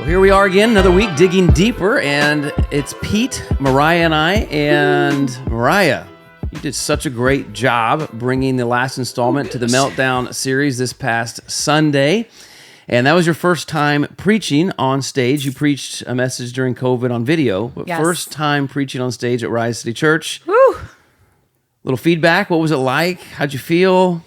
Well, here we are again, another week digging deeper, and it's Pete, Mariah, and I. And Mariah, you did such a great job bringing the last installment to the Meltdown series this past Sunday. And that was your first time preaching on stage. You preached a message during COVID on video, but first time preaching on stage at Rise City Church. Woo! Little feedback. What was it like? How'd you feel?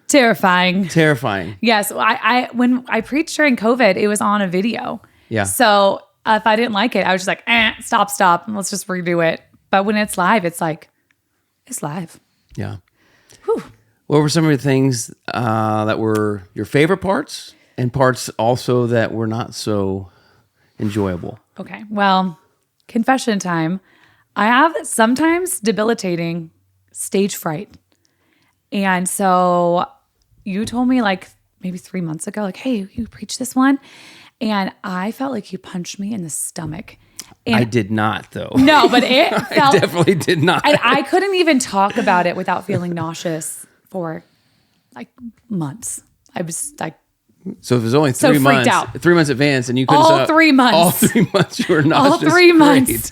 Terrifying. Yes. I when I preached during COVID, it was on a video. Yeah. So if I didn't like it, I was just like, stop. Let's just redo it. But when it's live, it's like, it's live. Yeah. Whew. What were some of the things that were your favorite parts and parts also that were not so enjoyable? Okay. Well, confession time. I have sometimes debilitating stage fright. And so you told me like maybe 3 months ago, like, hey, you preached this one. And I felt like you punched me in the stomach. And I did not, though. No, but it felt... I definitely did not. And I couldn't even talk about it without feeling nauseous for like months. I was like... So if it was only 3 months, out. 3 months advance, and you couldn't... All 3 months. All 3 months you were nauseous. All 3 months.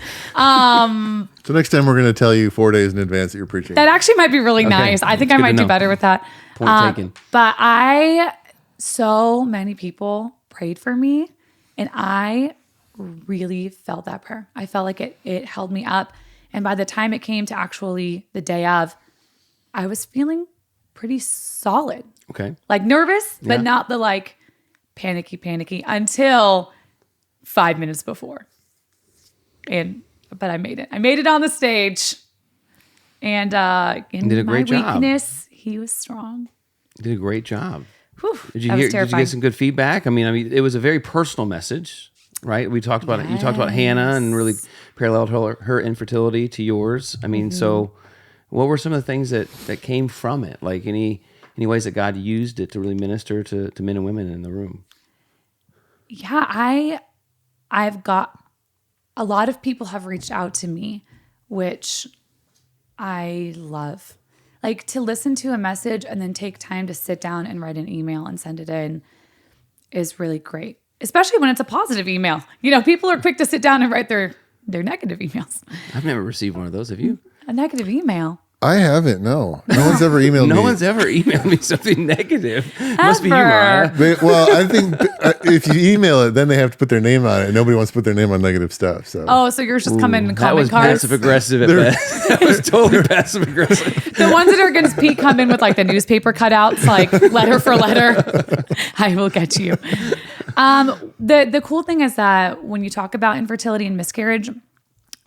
So next time we're going to tell you 4 days in advance that you're preaching. That actually might be really nice. I think I might do better with that. Point taken. But so many people prayed for me, and I really felt that prayer. I felt like it held me up. And by the time it came to actually the day of, I was feeling pretty solid. Okay. Like nervous, but not the like panicky until 5 minutes before. But I made it. I made it on the stage. And in did a great my job. weakness, he was strong. You did a great job. Whew, Did you get some good feedback? I mean, it was a very personal message, right? We talked about it. You talked about Hannah and really paralleled her infertility to yours. I mean, so what were some of the things that came from it? Like any ways that God used it to really minister to men and women in the room? Yeah, I've got a lot of people have reached out to me, which I love. Like to listen to a message and then take time to sit down and write an email and send it in is really great, especially when it's a positive email. You know, people are quick to sit down and write their negative emails. I've never received one of those. Have you? A negative email? I haven't, no. No one's ever emailed me. No one's ever emailed me something negative. Must be you, Mariah. Well, I think if you email it, then they have to put their name on it, and nobody wants to put their name on negative stuff. So. Oh, so yours just come in That comment was cards? passive aggressive at best. That was totally passive aggressive. The ones that are against Pete come in with like the newspaper cutouts, like letter for letter. I will get you. The cool thing is that when you talk about infertility and miscarriage,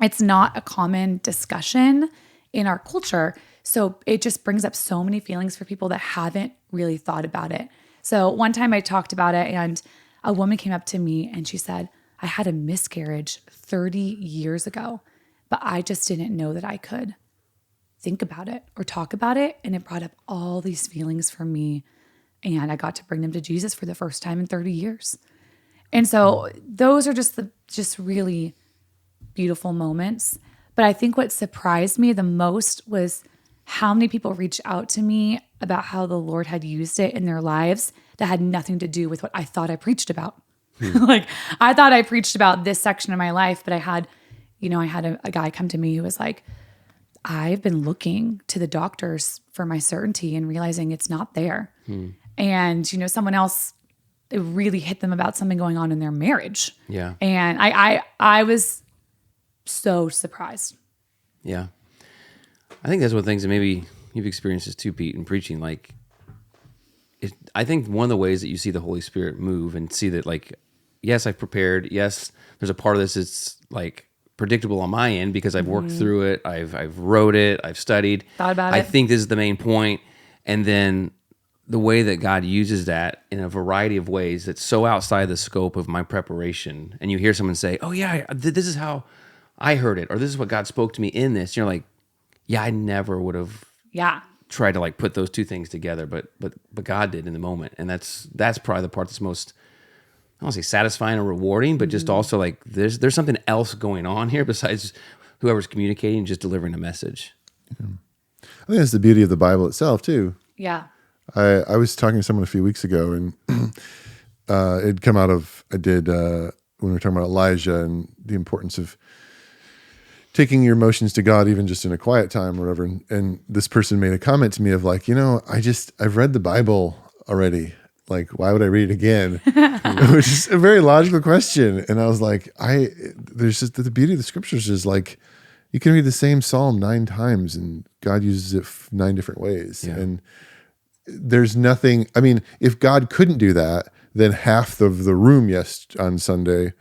it's not a common discussion in our culture. So it just brings up so many feelings for people that haven't really thought about it. So one time I talked about it and a woman came up to me and she said, I had a miscarriage 30 years ago, but I just didn't know that I could think about it or talk about it. And it brought up all these feelings for me. And I got to bring them to Jesus for the first time in 30 years. And so those are just really beautiful moments. But I think what surprised me the most was how many people reached out to me about how the Lord had used it in their lives that had nothing to do with what I thought I preached about. Like I thought I preached about this section of my life, but I had a guy come to me who was like, I've been looking to the doctors for my certainty and realizing it's not there. And, someone else, it really hit them about something going on in their marriage. Yeah. And I was so surprised. Yeah. I think that's one of the things that maybe you've experienced this too, Pete, in preaching. Like, I think one of the ways that you see the Holy Spirit move and see that, like, yes, I've prepared. Yes, there's a part of this that's like predictable on my end because I've worked through it. I've wrote it. I've studied. Thought about it. I think this is the main point. And then the way that God uses that in a variety of ways that's so outside the scope of my preparation. And you hear someone say, oh yeah, this is how I heard it, or this is what God spoke to me in this. You're like, yeah, I never would have tried to like put those two things together, but God did in the moment. And that's probably the part that's most, I don't want to say satisfying or rewarding, but just also like there's something else going on here besides whoever's communicating, just delivering a message. Yeah. I think that's the beauty of the Bible itself too. Yeah. I was talking to someone a few weeks ago, and it'd come out of, when we were talking about Elijah and the importance of taking your emotions to God, even just in a quiet time or whatever. And this person made a comment to me of like, I've read the Bible already. Like, why would I read it again? Which is a very logical question. And I was like, there's just the beauty of the scriptures is like, you can read the same Psalm 9 times and God uses it 9 different ways. Yeah. And there's nothing, I mean, if God couldn't do that, then half of the room on Sunday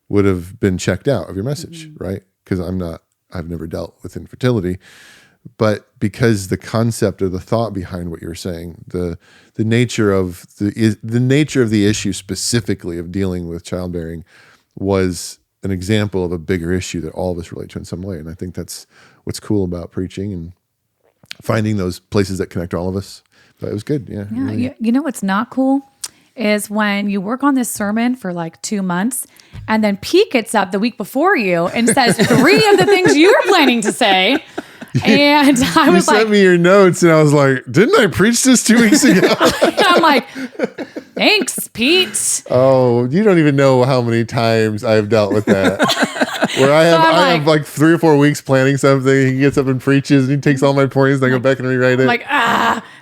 would have been checked out of your message, right? Because I've never dealt with infertility, but because the concept or the thought behind what you're saying, the nature of the issue specifically of dealing with childbearing was an example of a bigger issue that all of us relate to in some way. And I think that's what's cool about preaching and finding those places that connect all of us. But it was good. Yeah. Yeah. Really. You know what's not cool is when you work on this sermon for like 2 months and then Pete gets up the week before you and says 3 of the things you were planning to say. And I was you sent me your notes and I was like, didn't I preach this 2 weeks ago? I'm like, thanks, Pete. Oh, you don't even know how many times I've dealt with that. Where I have like 3 or 4 weeks planning something. He gets up and preaches and he takes all my points and I go back and rewrite it. I'm like,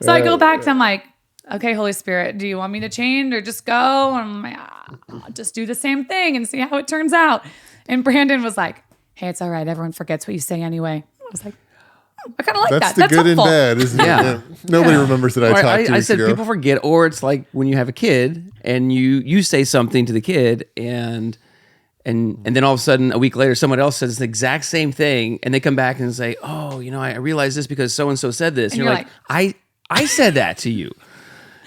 So I go back and I'm like, okay, Holy Spirit, do you want me to change or just go? And I'm like, I'll just do the same thing and see how it turns out. And Brandon was like, hey, it's all right. Everyone forgets what you say anyway. I was like, I kind of like that. That's the good helpful. and bad, isn't it? Nobody remembers that I talked to you. I said people forget, or it's like when you have a kid and you say something to the kid and then all of a sudden a week later someone else says the exact same thing and they come back and say, oh, I realized this because so and so said this. And you're like, I said that to you.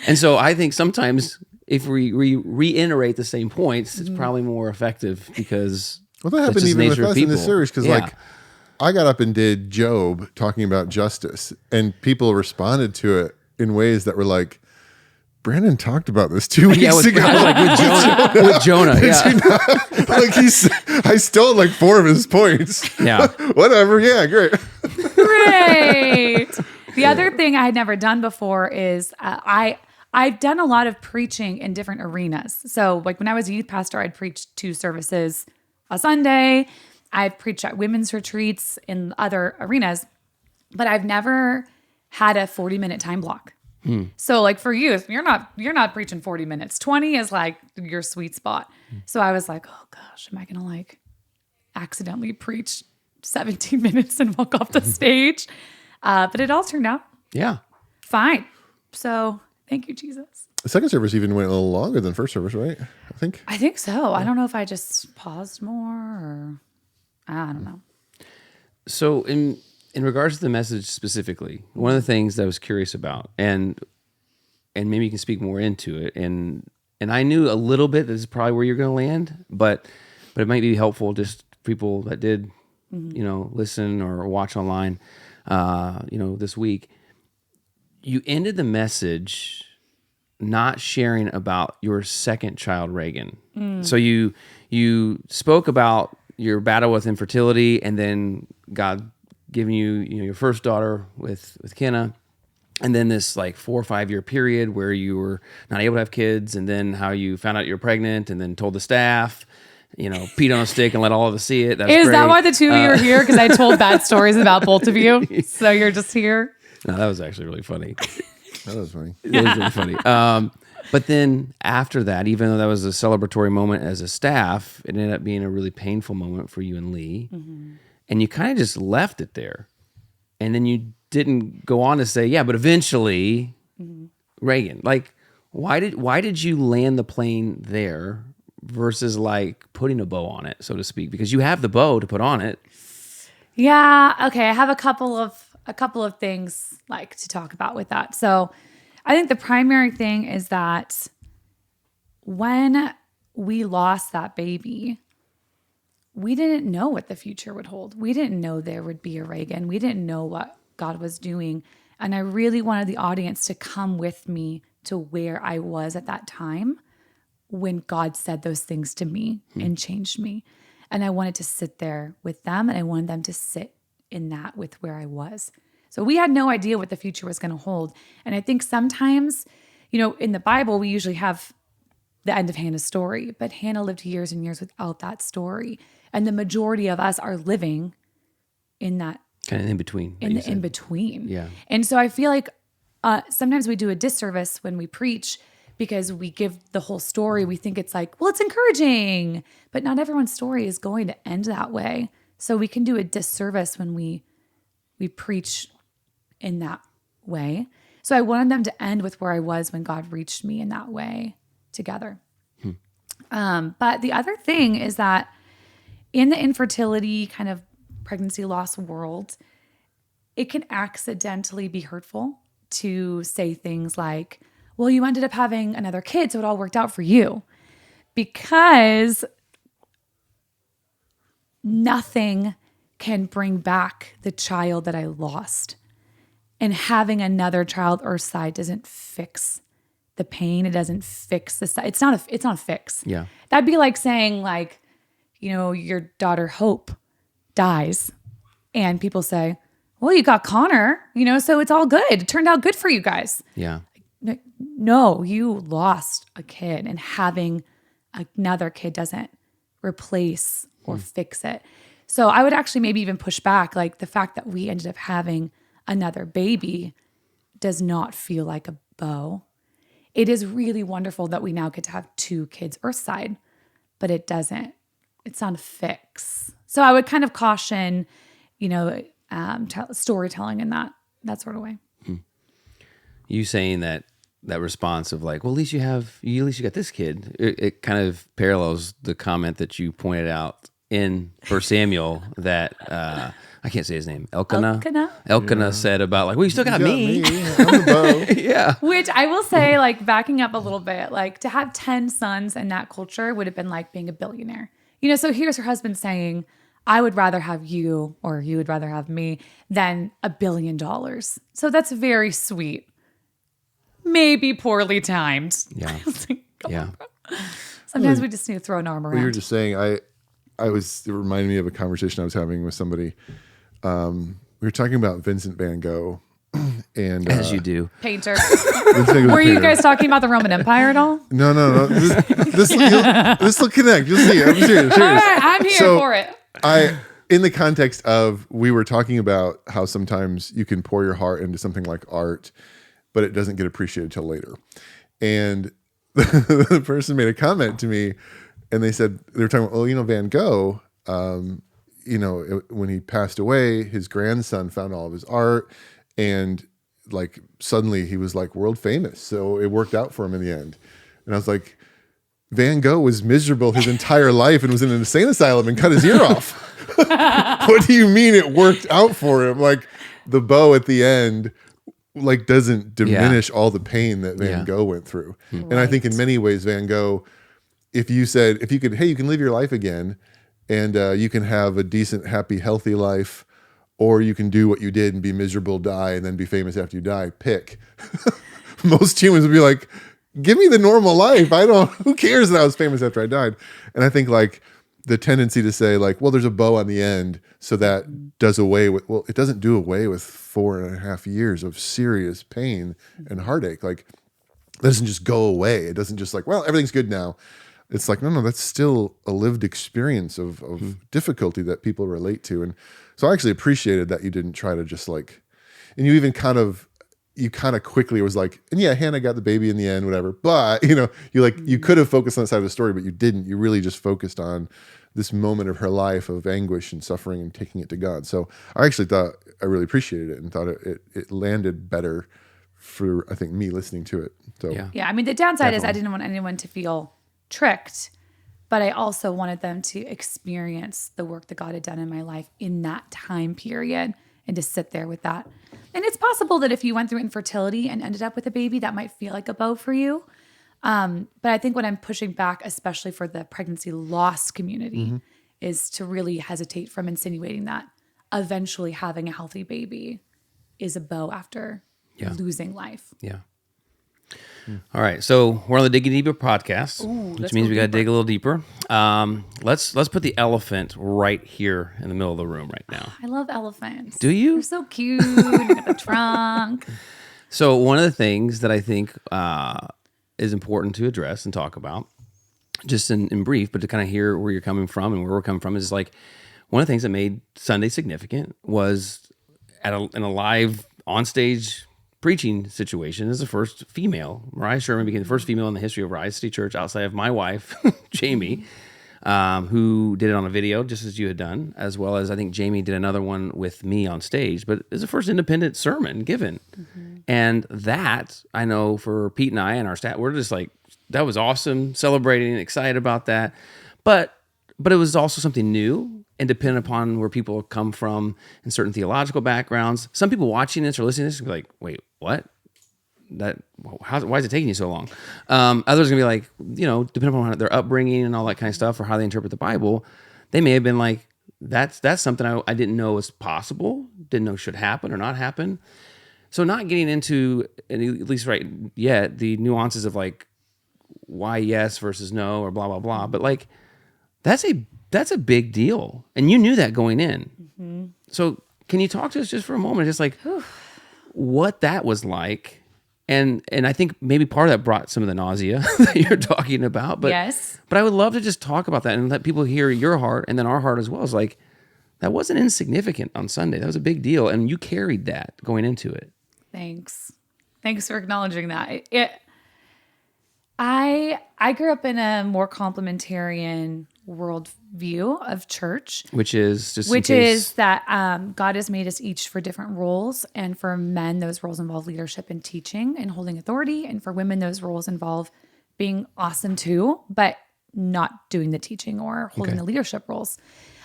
And so I think sometimes if we reiterate the same points, it's probably more effective because that happened even with us in this series because I got up and did Job talking about justice and people responded to it in ways that were like, Brandon talked about this 2 weeks ago. With Jonah. Yeah. I stole like 4 of his points. Yeah. Whatever. Yeah, great. Great. The other thing I had never done before is I've done a lot of preaching in different arenas. So like when I was a youth pastor, I'd preach 2 services a Sunday. I've preached at women's retreats in other arenas, but I've never had a 40-minute time block. So like for youth, you're not preaching 40 minutes. 20 is like your sweet spot. So I was like, oh gosh, am I going to like accidentally preach 17 minutes and walk off the stage? But it all turned out fine. So thank you, Jesus. The second service even went a little longer than first service, right? I think so. I don't know if I just paused more or I don't know. So in regards to the message specifically, one of the things that I was curious about, and maybe you can speak more into it, and I knew a little bit this is probably where you're going to land, but it might be helpful just people that did, listen or watch online, this week. You ended the message not sharing about your second child, Reagan. So you spoke about your battle with infertility, and then God giving you, your first daughter with Kenna, and then this like 4 or 5 year period where you were not able to have kids, and then how you found out you're pregnant, and then told the staff, peed on a stick and let all of us see it. That's Is great. that why the 2 of you are here? Because I told bad stories about both of you, so you're just here. No, that was actually really funny. that was funny. That was really funny. But then after that, even though that was a celebratory moment as a staff, it ended up being a really painful moment for you and Lee. Mm-hmm. And you kind of just left it there. And then you didn't go on to say, yeah, but eventually, Reagan, like, why did you land the plane there versus like putting a bow on it, so to speak? Because you have the bow to put on it. Yeah. Okay. I have a couple of things like to talk about with that. So I think the primary thing is that when we lost that baby, we didn't know what the future would hold. We didn't know there would be a Reagan. We didn't know what God was doing. And I really wanted the audience to come with me to where I was at that time when God said those things to me and changed me. And I wanted to sit there with them, and I wanted them to sit in that with where I was. So we had no idea what the future was going to hold. And I think sometimes, in the Bible, we usually have the end of Hannah's story, but Hannah lived years and years without that story. And the majority of us are living in that kind of in between. in the in between. Yeah. And so I feel like sometimes we do a disservice when we preach because we give the whole story. We think it's like, well, it's encouraging, but not everyone's story is going to end that way. So we can do a disservice when we preach in that way. So I wanted them to end with where I was when God reached me in that way together. But the other thing is that in the infertility kind of pregnancy loss world, it can accidentally be hurtful to say things like, well, you ended up having another kid, so it all worked out for you. Because nothing can bring back the child that I lost. And having another child Earthside doesn't fix the pain. It doesn't fix the, it's not a fix. Yeah. That'd be like saying like, your daughter Hope dies and people say, well, you got Connor, so it's all good. It turned out good for you guys. Yeah. No, you lost a kid, and having another kid doesn't replace or fix it. So I would actually maybe even push back, like the fact that we ended up having another baby does not feel like a bow. It is really wonderful that we now get to have 2 kids Earthside, but it's not a fix. So I would kind of caution, storytelling in that sort of way. You saying that response of like, well, at least you got this kid. It kind of parallels the comment that you pointed out in 1 Samuel that I can't say his name. Elkanah said about like, well, you still got me. I'm the bow. Yeah. Which I will say, like backing up a little bit, like to have 10 sons in that culture would have been like being a billionaire. So here's her husband saying, I would rather have you, or you would rather have me, than $1 billion. So that's very sweet. Maybe poorly timed. Yeah. Yeah. Sometimes we just need to throw an arm around. You were just saying, it reminded me of a conversation I was having with somebody. We were talking about Vincent van Gogh. And as you do. Painter. Were you guys talking about the Roman Empire at all? No. This will connect. You'll see. I'm serious. All right, I'm here for it. In the context of, we were talking about how sometimes you can pour your heart into something like art, but it doesn't get appreciated till later. And the person made a comment to me, and they were talking about, Van Gogh, when he passed away, his grandson found all of his art, and like suddenly he was like world famous. So it worked out for him in the end. And I was like, Van Gogh was miserable his entire life and was in an insane asylum and cut his ear off. What do you mean it worked out for him? Like the bow at the end, like doesn't diminish all the pain that Van Gogh went through. And I think in many ways, Van Gogh, if you could, hey, you can live your life again, and you can have a decent, happy, healthy life, or you can do what you did and be miserable, die, and then be famous after you die. Pick. Most humans would be like, give me the normal life. Who cares that I was famous after I died? And I think like the tendency to say like, well, there's a bow on the end, so that does away with, well, it doesn't do away with 4.5 years of serious pain and heartache. Like that doesn't just go away. It doesn't just like, well, everything's good now. It's like, no, that's still a lived experience of difficulty that people relate to. And so I actually appreciated that you didn't try to just like, and you even kind of quickly was like, and yeah, Hannah got the baby in the end, whatever. But you could have focused on that side of the story, but you didn't. You really just focused on this moment of her life of anguish and suffering and taking it to God. So I actually thought I really appreciated it and thought it landed better for, I think, me listening to it. So yeah. I mean, the downside is I didn't want anyone to feel tricked, but I also wanted them to experience the work that God had done in my life in that time period and to sit there with that. And it's possible that if you went through infertility and ended up with a baby, that might feel like a bow for you. But I think what I'm pushing back, especially for the pregnancy loss community, is to really hesitate from insinuating that eventually having a healthy baby is a bow after losing life. Yeah. All right, so we're on the Digging Deeper podcast, which means we got to dig a little deeper. Let's put the elephant right here in the middle of the room right now. I love elephants. Do you? They're so cute. You got the trunk. So one of the things that I think is important to address and talk about, just in brief, but to kind of hear where you're coming from and where we're coming from is like one of the things that made Sunday significant was in a live onstage preaching situation as the first female. Mariah Sherman became the first female in the history of Rise City Church outside of my wife, Jamie, who did it on a video just as you had done, as well as I think Jamie did another one with me on stage, but it's the first independent sermon given. And that, I know for Pete and I and our staff, we're just like, that was awesome, celebrating, excited about that. But it was also something new and dependent upon where people come from and certain theological backgrounds. Some people watching this or listening to this will be like, wait, what? Why is it taking you so long? Others are gonna be like, depending upon their upbringing and all that kind of stuff or how they interpret the Bible, they may have been like, that's something I didn't know was possible, didn't know should happen or not happen. So not getting into, at least right yet, the nuances of like why yes versus no or blah, blah, blah. But like, that's a big deal. And you knew that going in. So can you talk to us just for a moment, just like what that was like? And I think maybe part of that brought some of the nausea that you're talking about. But, yes. But I would love to just talk about that and let people hear your heart and then our heart as well. It's like, that wasn't insignificant on Sunday. That was a big deal. And you carried that going into it. Thanks for acknowledging that. I grew up in a more complementarian worldview of church, which is that God has made us each for different roles, and for men those roles involve leadership and teaching and holding authority, and for women those roles involve being awesome too, but not doing the teaching or holding the leadership roles.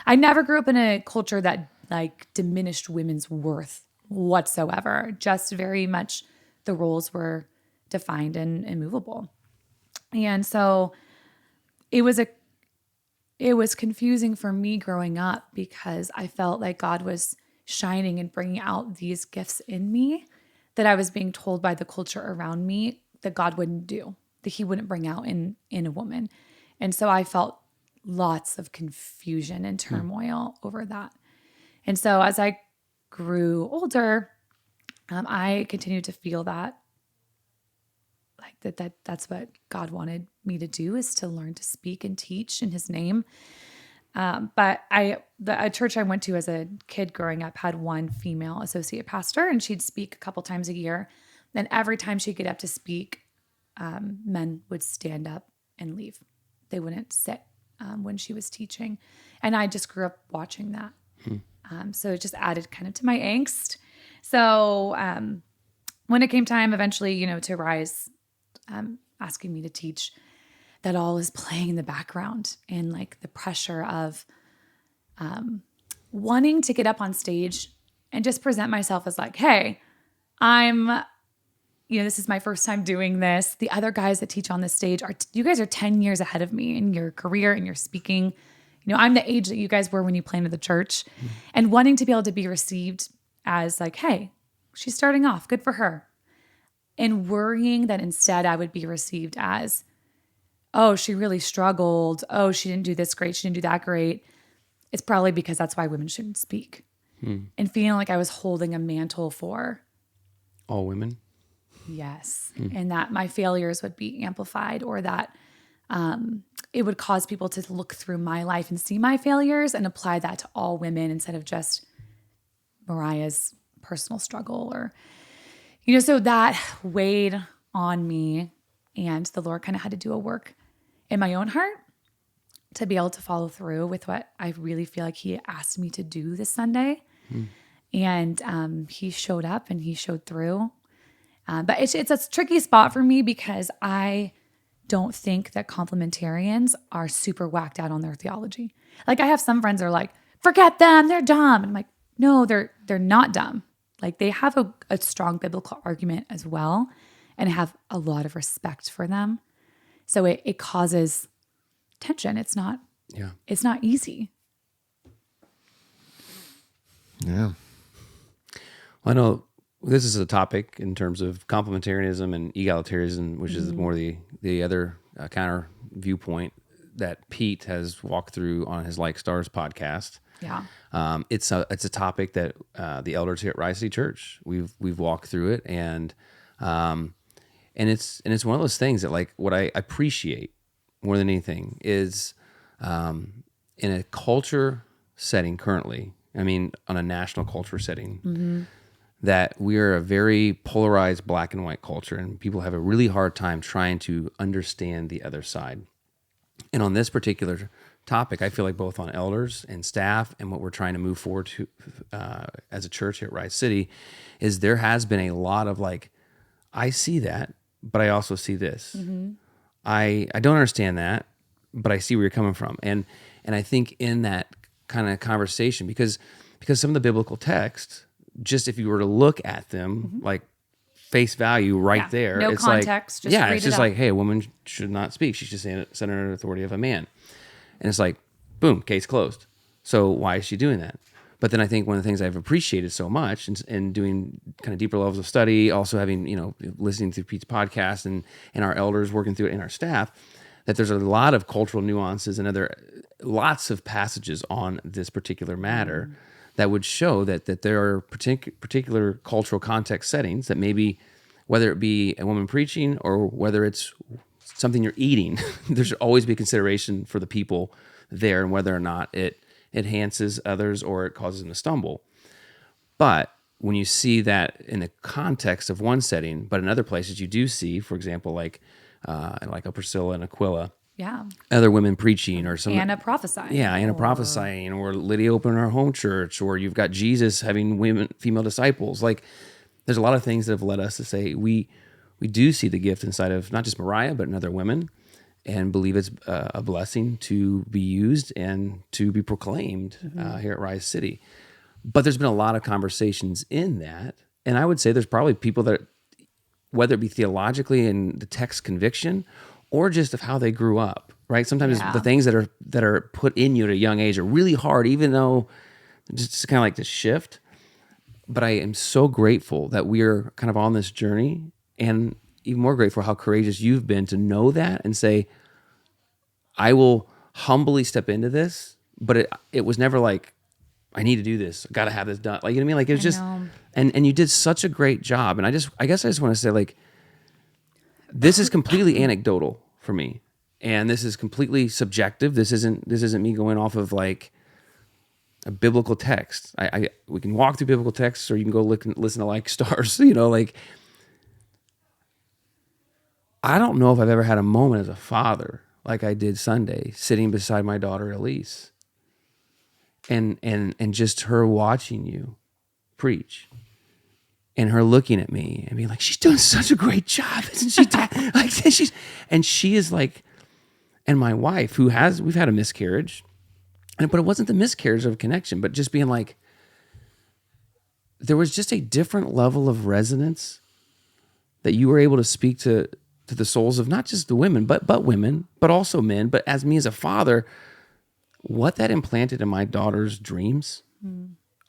I never grew up in a culture that like diminished women's worth whatsoever. Just very much the roles were defined and immovable. And so it was confusing for me growing up because I felt like God was shining and bringing out these gifts in me that I was being told by the culture around me that God wouldn't do, that he wouldn't bring out in a woman. And so I felt lots of confusion and turmoil over that. And so as I grew older, I continued to feel that that's what God wanted me to do, is to learn to speak and teach in his name. But a church I went to as a kid growing up had one female associate pastor, and she'd speak a couple times a year. And every time she'd get up to speak, men would stand up and leave. They wouldn't sit when she was teaching. And I just grew up watching that. So it just added kind of to my angst. So when it came time eventually, to Rise, asking me to teach, that all is playing in the background, and like the pressure of wanting to get up on stage and just present myself as like, hey, this is my first time doing this. The other guys that teach on this stage you guys are 10 years ahead of me in your career and your speaking. I'm the age that you guys were when you planted the church, and wanting to be able to be received as like, hey, she's starting off, good for her. And worrying that instead I would be received as, oh, she really struggled. Oh, she didn't do this great. She didn't do that great. It's probably because that's why women shouldn't speak. And feeling like I was holding a mantle for all women. Yes. And that my failures would be amplified, or that it would cause people to look through my life and see my failures and apply that to all women instead of just Mariah's personal struggle, or so that weighed on me, and the Lord kind of had to do a work in my own heart to be able to follow through with what I really feel like he asked me to do this Sunday. And he showed up and he showed through. But it's a tricky spot for me because I don't think that complementarians are super whacked out on their theology. Like I have some friends that are like, forget them, they're dumb. And I'm like, no, they're not dumb. Like they have a strong biblical argument as well, and I have a lot of respect for them. So it causes tension. It's not easy. Yeah. Well, I know this is a topic in terms of complementarianism and egalitarianism, which is more the other counter viewpoint that Pete has walked through on his Like Stars podcast. Yeah. It's a topic that the elders here at Rise City Church we've walked through it, and And it's one of those things that, like, what I appreciate more than anything is in a culture setting currently, I mean, on a national culture setting, that we are a very polarized black and white culture, and people have a really hard time trying to understand the other side. And on this particular topic, I feel like both on elders and staff and what we're trying to move forward to as a church here at Rise City is there has been a lot of like, I see that, but I also see this. I don't understand that, but I see where you're coming from. And I think in that kind of conversation, because some of the biblical texts, just if you were to look at them like face value right there, no it's context, like, just read it's it just up. like, hey, a woman should not speak. She should stand under the authority of a man. And it's like, boom, case closed. So why is she doing that? But then I think one of the things I've appreciated so much in doing kind of deeper levels of study, also having, listening to Pete's podcast and our elders working through it in our staff, that there's a lot of cultural nuances and lots of passages on this particular matter that would show that there are particular cultural context settings that maybe, whether it be a woman preaching or whether it's something you're eating, there should always be consideration for the people there and whether or not it enhances others or it causes them to stumble. But when you see that in the context of one setting, but in other places you do see, for example, like a Priscilla and Aquila, other women preaching, or some Anna prophesying. Anna prophesying, or Lydia opening her home church, or you've got Jesus having female disciples. Like, there's a lot of things that have led us to say we do see the gift inside of not just Mariah, but in other women, and believe it's a blessing to be used and to be proclaimed here at Rise City. But there's been a lot of conversations in that, and I would say there's probably people that, whether it be theologically in the text conviction or just of how they grew up, right? Sometimes the things that are put in you at a young age are really hard, even though just kind of like this shift. But I am so grateful that we're kind of on this journey, and even more grateful how courageous you've been to know that and say, I will humbly step into this, but it was never like, I need to do this. I got to have this done. Like, you know what I mean? Like, it was just, and you did such a great job. And I guess I just want to say, like, this is completely anecdotal for me. And this is completely subjective. This isn't me going off of like a biblical text. We can walk through biblical texts, or you can go listen to like stars, like, I don't know if I've ever had a moment as a father like I did Sunday, sitting beside my daughter Elise, and just her watching you preach, and her looking at me and being like, she's doing such a great job, isn't she, Dad? Like, she is like, and my wife, we've had a miscarriage, but it wasn't the miscarriage of connection, but just being like, there was just a different level of resonance that you were able to speak to the souls of not just the women, but women, but also men. But as me as a father, what that implanted in my daughter's dreams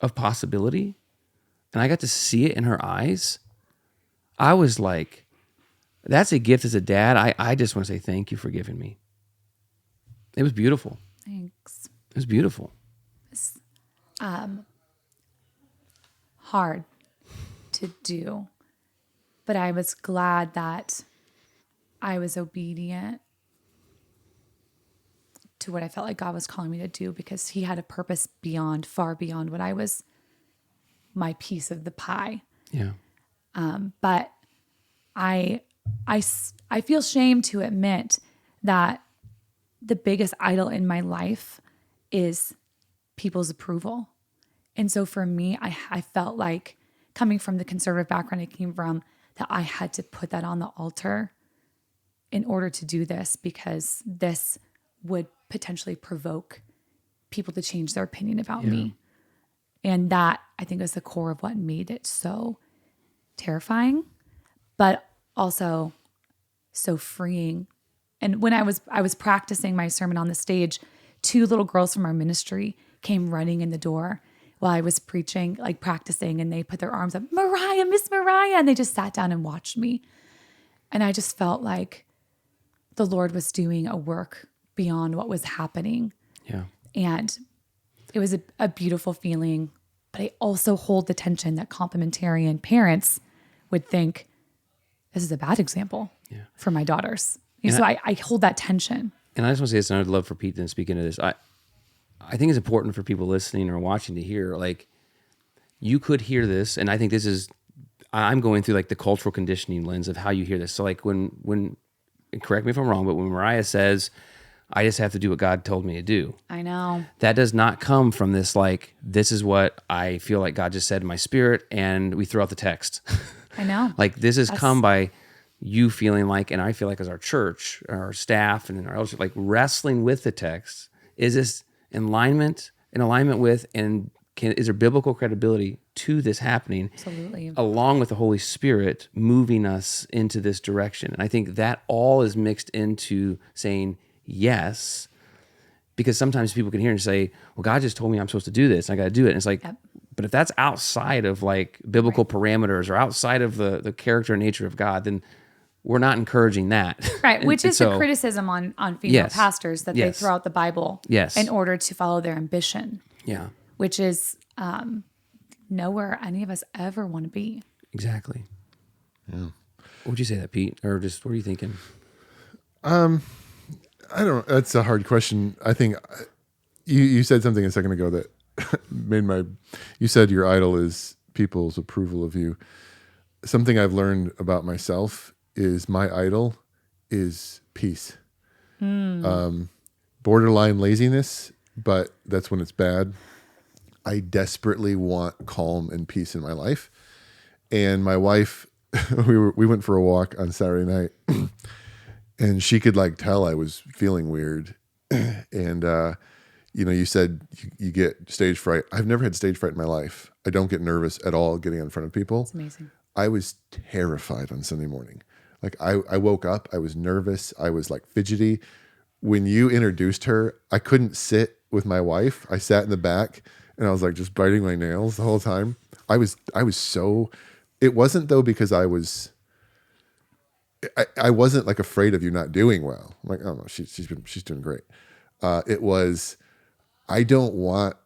of possibility, and I got to see it in her eyes, I was like, that's a gift as a dad. I just want to say thank you for giving me. It was beautiful. Thanks. It was beautiful. It's hard to do, but I was glad that I was obedient to what I felt like God was calling me to do, because he had a purpose far beyond what I was, my piece of the pie. Yeah. But I feel shame to admit that the biggest idol in my life is people's approval. And so for me, I felt like, coming from the conservative background I came from, that I had to put that on the altar in order to do this, because this would potentially provoke people to change their opinion about me. And that, I think, is the core of what made it so terrifying, but also so freeing. And when I was practicing my sermon on the stage, 2 little girls from our ministry came running in the door while I was preaching, like practicing, and they put their arms up, Mariah, Miss Mariah, and they just sat down and watched me. And I just felt like the Lord was doing a work beyond what was happening. Yeah. And it was a beautiful feeling, but I also hold the tension that complementarian parents would think, this is a bad example for my daughters. And so I hold that tension. And I just want to say this, and I'd love for Pete to speak into this. I think it's important for people listening or watching to hear, like, you could hear this, and I think this is, I'm going through like the cultural conditioning lens of how you hear this. So like when correct me if I'm wrong, but when Mariah says, I just have to do what God told me to do. I know. That does not come from this, like, this is what I feel like God just said in my spirit, and we throw out the text. I know. Like, this has come by you feeling like, and I feel like as our church, our staff, and our elders, like wrestling with the text. Is this in alignment with, and is there biblical credibility to this happening? Absolutely. Along with the Holy Spirit moving us into this direction. And I think that all is mixed into saying yes, because sometimes people can hear and say, well, God just told me I'm supposed to do this. I got to do it. And it's like, but if that's outside of like biblical parameters or outside of the character and nature of God, then we're not encouraging that. Right, which is the criticism on female pastors, that they throw out the Bible in order to follow their ambition. Yeah. Which is nowhere any of us ever want to be. Exactly. Yeah. What would you say that, Pete? Or just, what are you thinking? I don't. That's a hard question. I think you said something a second ago that made you said your idol is people's approval of you. Something I've learned about myself is my idol is peace. Borderline laziness, but that's when it's bad. I desperately want calm and peace in my life. And my wife, we went for a walk on Saturday night. And she could like tell I was feeling weird. And, you said you get stage fright. I've never had stage fright in my life. I don't get nervous at all getting in front of people. It's amazing. I was terrified on Sunday morning. Like I woke up, I was nervous. I was like fidgety. When you introduced her, I couldn't sit with my wife. I sat in the back and I was like just biting my nails the whole time. I was so, it wasn't though, because I wasn't like afraid of you not doing well. I'm like, oh no, she's doing great. It was, I don't want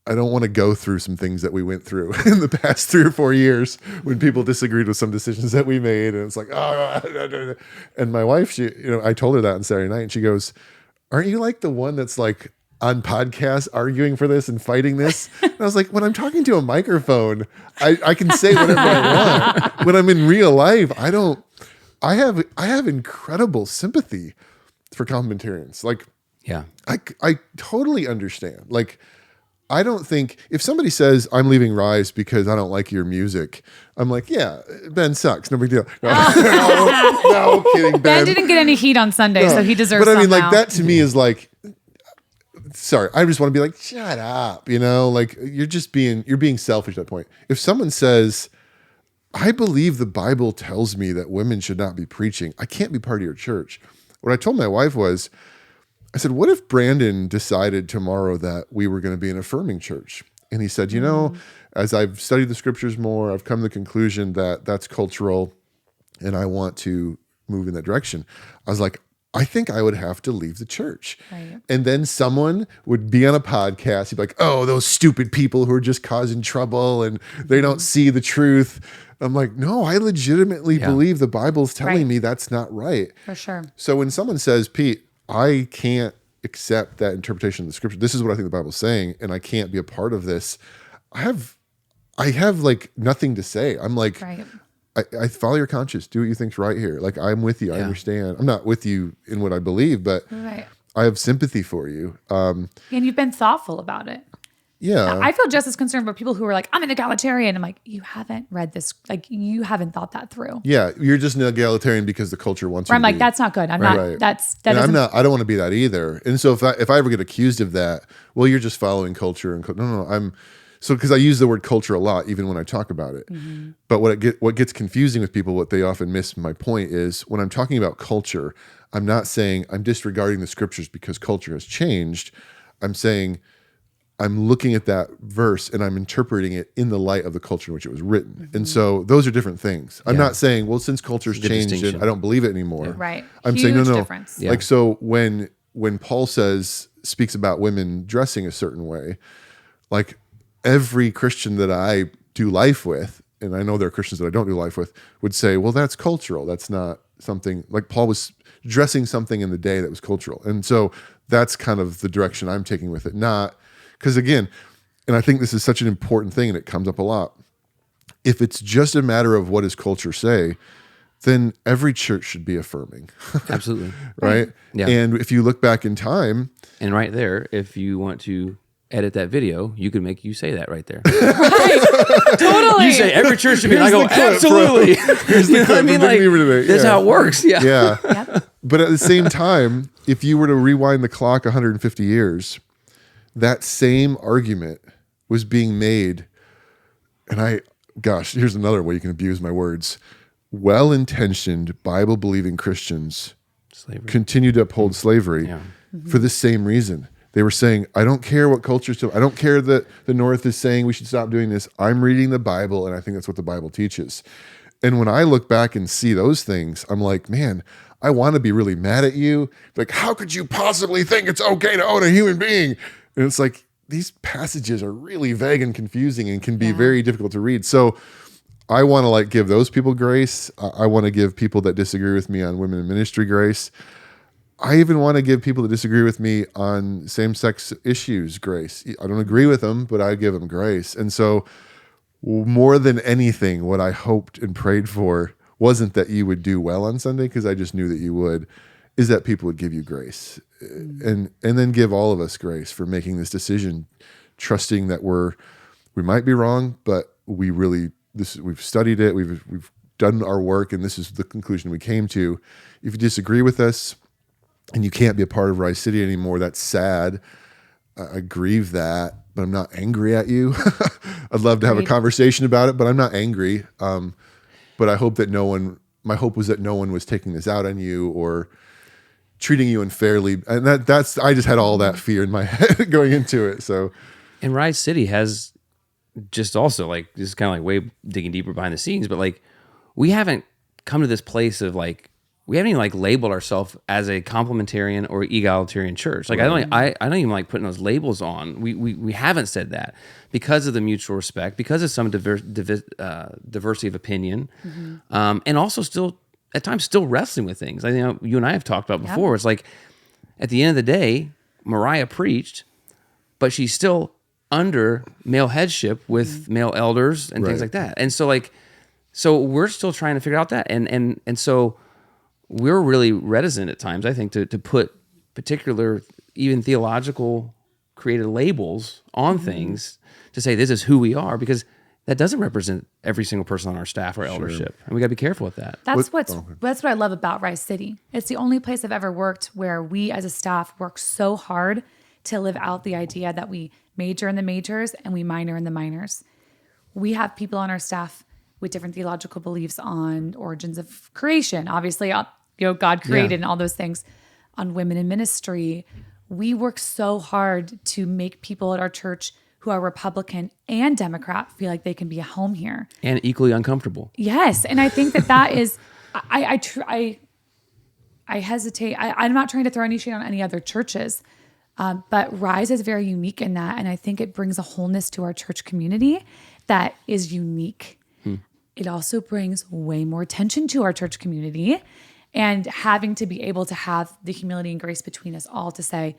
to go through some things that we went through in the past 3 or 4 years when people disagreed with some decisions that we made. And it's like, oh, and my wife, I told her that on Saturday night and she goes, aren't you like the one that's like on podcasts arguing for this and fighting this? And I was like, when I'm talking to a microphone, I can say whatever I want. When I'm in real life, I have incredible sympathy for complementarians. Like, yeah, I totally understand. Like, I don't think if somebody says I'm leaving Rise because I don't like your music, I'm like, yeah, Ben sucks. No big deal. No, kidding. Ben didn't get any heat on Sunday, so he deserves. But I mean, like that to me is like, sorry, I just want to be like, shut up. Like you're being selfish at that point. If someone says, I believe the Bible tells me that women should not be preaching, I can't be part of your church. What I told my wife was, I said, what if Brandon decided tomorrow that we were going to be an affirming church? And he said, as I've studied the scriptures more, I've come to the conclusion that that's cultural and I want to move in that direction. I was like, I think I would have to leave the church. Right. And then someone would be on a podcast. He'd be like, oh, those stupid people who are just causing trouble and they don't see the truth. I'm like, no, I legitimately believe the Bible's telling me that's not right. For sure. So when someone says, Pete, I can't accept that interpretation of the scripture, this is what I think the Bible's saying, and I can't be a part of this, I have like nothing to say. I'm like, I follow your conscience. Do what you think's right here. Like, I'm with you. I understand. I'm not with you in what I believe, but I have sympathy for you. And you've been thoughtful about it. Yeah. I feel just as concerned about people who are like, I'm an egalitarian. I'm like, you haven't read this. Like, you haven't thought that through. Yeah. You're just an egalitarian because the culture wants you to I'm like, be. that's not good. I'm not, I don't want to be that either. And so if I ever get accused of that, well, you're just following culture and because I use the word culture a lot, even when I talk about it. Mm-hmm. But what gets confusing with people, what they often miss my point is when I'm talking about culture, I'm not saying I'm disregarding the scriptures because culture has changed. I'm saying I'm looking at that verse and I'm interpreting it in the light of the culture in which it was written. Mm-hmm. And so those are different things. I'm not saying, well, since culture's changed and I don't believe it anymore. Yeah. Right. I'm Huge saying, no. Difference. Yeah. Like, so when Paul speaks about women dressing a certain way, like every Christian that I do life with, and I know there are Christians that I don't do life with, would say, well, that's cultural. That's not something, like Paul was dressing something in the day that was cultural. And so that's kind of the direction I'm taking with it. Not, because again, and I think this is such an important thing and it comes up a lot. If it's just a matter of what does culture say, then every church should be affirming. Absolutely. Right? Yeah. And if you look back in time. And right there, if you want to edit that video, you could make you say that right there. Right. Totally. You say every church should be, and I Here's go, the clip, absolutely. Here's the You know what I clip. mean? We're Like, doing it today. that's Yeah. how it works. Yeah. Yeah. Yep. But at the same time, if you were to rewind the clock 150 years, that same argument was being made. And here's another way you can abuse my words. Well-intentioned, Bible-believing Christians continue to uphold slavery for the same reason. They were saying, I don't care what culture's doing. I don't care that the North is saying we should stop doing this. I'm reading the Bible, and I think that's what the Bible teaches. And when I look back and see those things, I'm like, man, I want to be really mad at you. Like, how could you possibly think it's okay to own a human being? And it's like, these passages are really vague and confusing and can be very difficult to read. So I want to give those people grace. I want to give people that disagree with me on women in ministry grace. I even want to give people that disagree with me on same-sex issues grace. I don't agree with them, but I give them grace. And so more than anything, what I hoped and prayed for wasn't that you would do well on Sunday, because I just knew that you would, is that people would give you grace and then give all of us grace for making this decision, trusting that we might be wrong, but we've studied it, we've done our work, and this is the conclusion we came to. If you disagree with us and you can't be a part of Rise City anymore, that's sad. I grieve that, but I'm not angry at you. I'd love to have a conversation about it, but I'm not angry. But I hope that my hope was that no one was taking this out on you or treating you unfairly. And I just had all that fear in my head going into it. So, and Rise City has just also this is kind of way digging deeper behind the scenes, but we haven't come to this place of we haven't even labeled ourselves as a complementarian or egalitarian church. I don't even like putting those labels on. We haven't said that because of the mutual respect, because of some diversity of opinion, and also still at times still wrestling with things. I know you and I have talked about before. It's at the end of the day, Mariah preached, but she's still under male headship with male elders and things like that. And so we're still trying to figure out that, and so we're really reticent at times, I think, to put particular, even theological created labels on things to say this is who we are, because that doesn't represent every single person on our staff or eldership. And we got to be careful with that. That's what I love about Rise City. It's the only place I've ever worked where we as a staff work so hard to live out the idea that we major in the majors and we minor in the minors. We have people on our staff with different theological beliefs on origins of creation, obviously, God created and all those things, on women in ministry. We work so hard to make people at our church who are Republican and Democrat feel like they can be at home here. And equally uncomfortable. Yes. And I think that is, I hesitate. I'm not trying to throw any shade on any other churches, but Rise is very unique in that. And I think it brings a wholeness to our church community that is unique. It also brings way more attention to our church community, and having to be able to have the humility and grace between us all to say,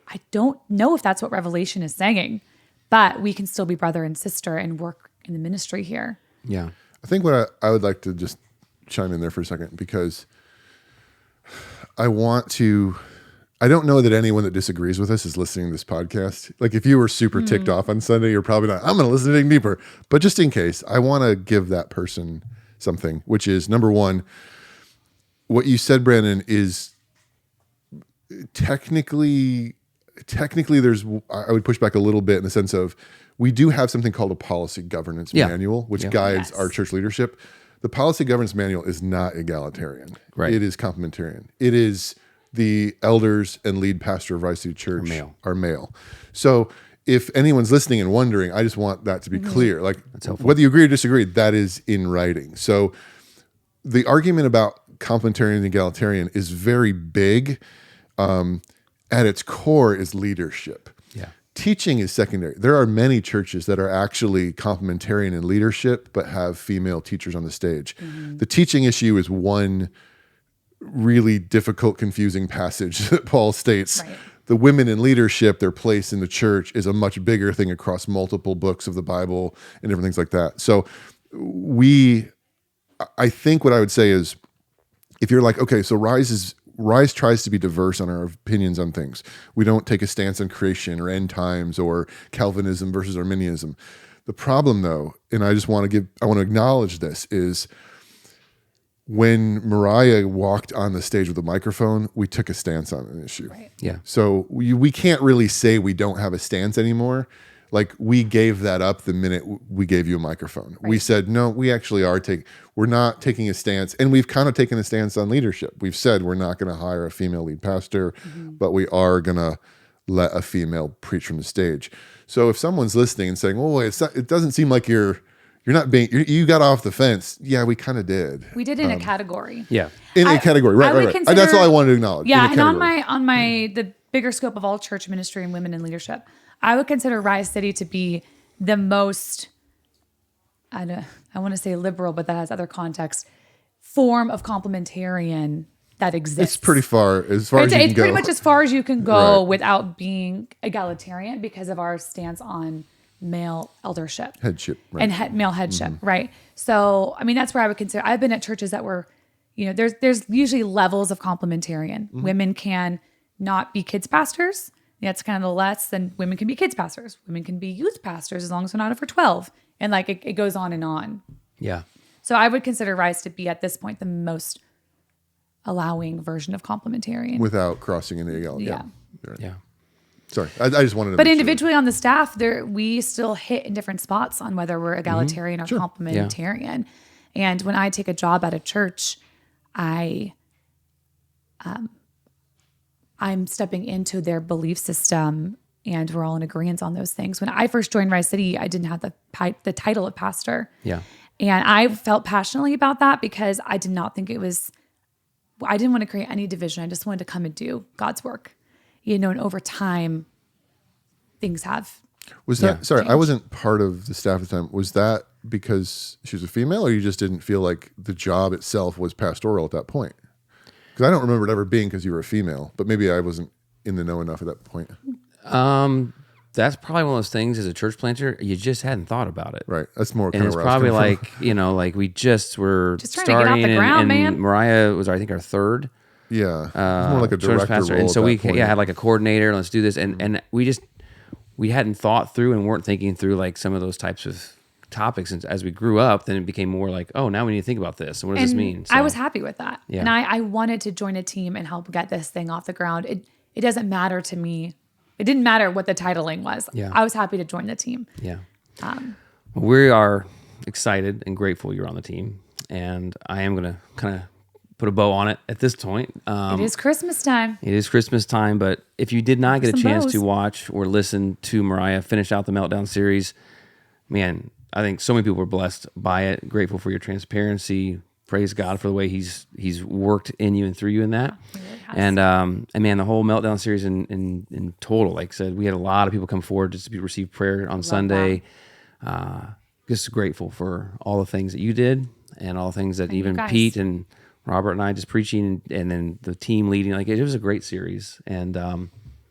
I don't know if that's what Revelation is saying, but we can still be brother and sister and work in the ministry here. Yeah. I think what I would like to just chime in there for a second, because I don't know that anyone that disagrees with us is listening to this podcast. If you were super ticked off on Sunday, you're probably not. I'm going to listen to it deeper. But just in case, I want to give that person something, which is, number one, what you said, Brandon, is technically I would push back a little bit in the sense of, we do have something called a policy governance manual, which guides our church leadership. The policy governance manual is not egalitarian. Right. It is complementarian. It is the elders and lead pastor of Rise City Church are male. So if anyone's listening and wondering, I just want that to be clear. Whether you agree or disagree, that is in writing. So the argument about complementarian and egalitarian is very big. At its core is leadership. Yeah. teaching is secondary. There are many churches that are actually complementarian in leadership, but have female teachers on the stage. The teaching issue is one really difficult, confusing passage that Paul states. Right. The women in leadership, their place in the church is a much bigger thing across multiple books of the Bible and different things like that. So I think what I would say is, if you're like, okay, so Rise tries to be diverse on our opinions on things. We don't take a stance on creation or end times or Calvinism versus Arminianism. The problem, though, and I want to acknowledge this, is when Mariah walked on the stage with a microphone, we took a stance on an issue. Right. Yeah. So we can't really say we don't have a stance anymore. Like, we gave that up the minute we gave you a microphone. Right. We said, no, we actually we're not taking a stance. And we've kind of taken a stance on leadership. We've said we're not going to hire a female lead pastor, but we are going to let a female preach from the stage. So if someone's listening and saying, oh, it doesn't seem like you got off the fence. Yeah, we kind of did. We did in a category. Yeah. In a category, right. That's all I wanted to acknowledge. Yeah, and on the bigger scope of all church ministry and women in leadership, I would consider Rise City to be the most, I want to say liberal, but that has other context, form of complementarian that exists. It's pretty far as you can go. It's pretty much as far as you can go Right. without being egalitarian because of our stance on male eldership. Headship, right. And male headship, right? So, I mean, that's where I would consider. I've been at churches that were, there's usually levels of complementarian. Women can not be kids pastors. That's kind of the less. Then women can be kids pastors. Women can be youth pastors as long as they're not over 12. And like it goes on and on. Yeah. So I would consider Rise to be at this point the most allowing version of complementarian. Without crossing into equality. Yeah. Right. Yeah. Sorry, I just wanted to. But make individually on the staff, we still hit in different spots on whether we're egalitarian or complementarian. And when I take a job at a church, I'm stepping into their belief system, and we're all in agreement on those things. When I first joined Rise City, I didn't have the title of pastor. Yeah. And I felt passionately about that because I did not think I didn't want to create any division. I just wanted to come and do God's work. And over time, things have. Was that, Yeah. sorry, I wasn't part of the staff at the time. Was that because she was a female, or you just didn't feel like the job itself was pastoral at that point? Because I don't remember it ever being because you were a female, but maybe I wasn't in the know enough at that point. That's probably one of those things as a church planter, you just hadn't thought about it. Right. That's more And kind of it's where I was probably coming from. like we just were Just trying to get off starting the ground, and man. Mariah was, I think, our third Yeah. It was more like a children's director role And so at we that point. had like a coordinator, let's do this. And we hadn't thought through and weren't thinking through like some of those types of topics. And as we grew up, then it became more like, oh, now we need to think about this. And what does this mean? So, I was happy with that. Yeah. And I wanted to join a team and help get this thing off the ground. It doesn't matter to me. It didn't matter what the titling was. Yeah. I was happy to join the team. Yeah. We are excited and grateful you're on the team. And I am going to kind of put a bow on it at this point. It is Christmas time. It is Christmas time, but if you did not get a Some chance bows. to watch or listen to Mariah finish out the Meltdown series, man, I think so many people were blessed by it. Grateful for your transparency. Praise God for the way He's worked in you and through you in that. He really has. And man, the whole Meltdown series in total, like I said, we had a lot of people come forward just to receive prayer on Sunday. Just grateful for all the things that you did and all the things that And you even guys. Pete and Robert and I just preaching and then the team leading. Like it was a great series. And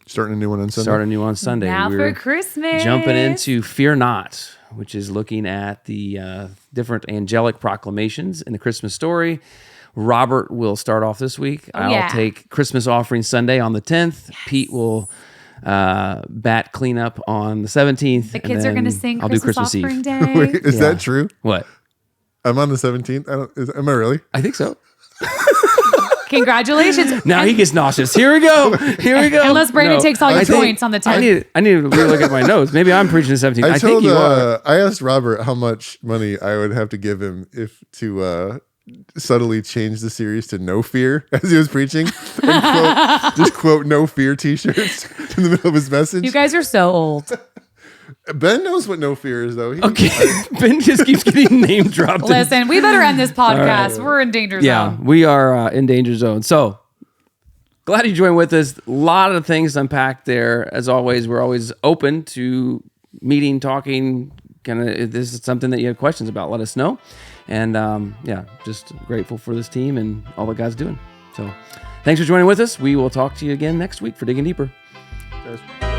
Starting a new one on Sunday. start a new on Sunday. Now We're for Christmas. jumping into Fear Not, which is looking at the different angelic proclamations in the Christmas story. Robert will start off this week. I'll yeah. take Christmas offering Sunday on the 10th. Pete will bat cleanup on the 17th. The kids are going to sing I'll do Christmas Christmas offering Eve. day. Wait, is Yeah. that true? What? I'm on the 17th. Am I really? I think so. Congratulations. Now he gets nauseous. Here we go. Here we go. Unless Brandon takes all your I think- joints on the 10th. I need to look at my notes. Maybe I'm preaching the 17th. I think you are. I asked Robert how much money I would have to give him to subtly change the series to No Fear as he was preaching, and just quote No Fear T-shirts in the middle of his message. You guys are so old. Ben knows what No Fear is, though. Okay, Ben just keeps getting name dropped. Listen, we better end this podcast. We're in danger zone. Yeah, we are in danger zone. So glad you joined with us. A lot of things to unpack there. As always, we're always open to meeting, talking. Kind of, if this is something that you have questions about, let us know. And just grateful for this team and all that God's doing. So thanks for joining with us. We will talk to you again next week for Digging Deeper. Guys.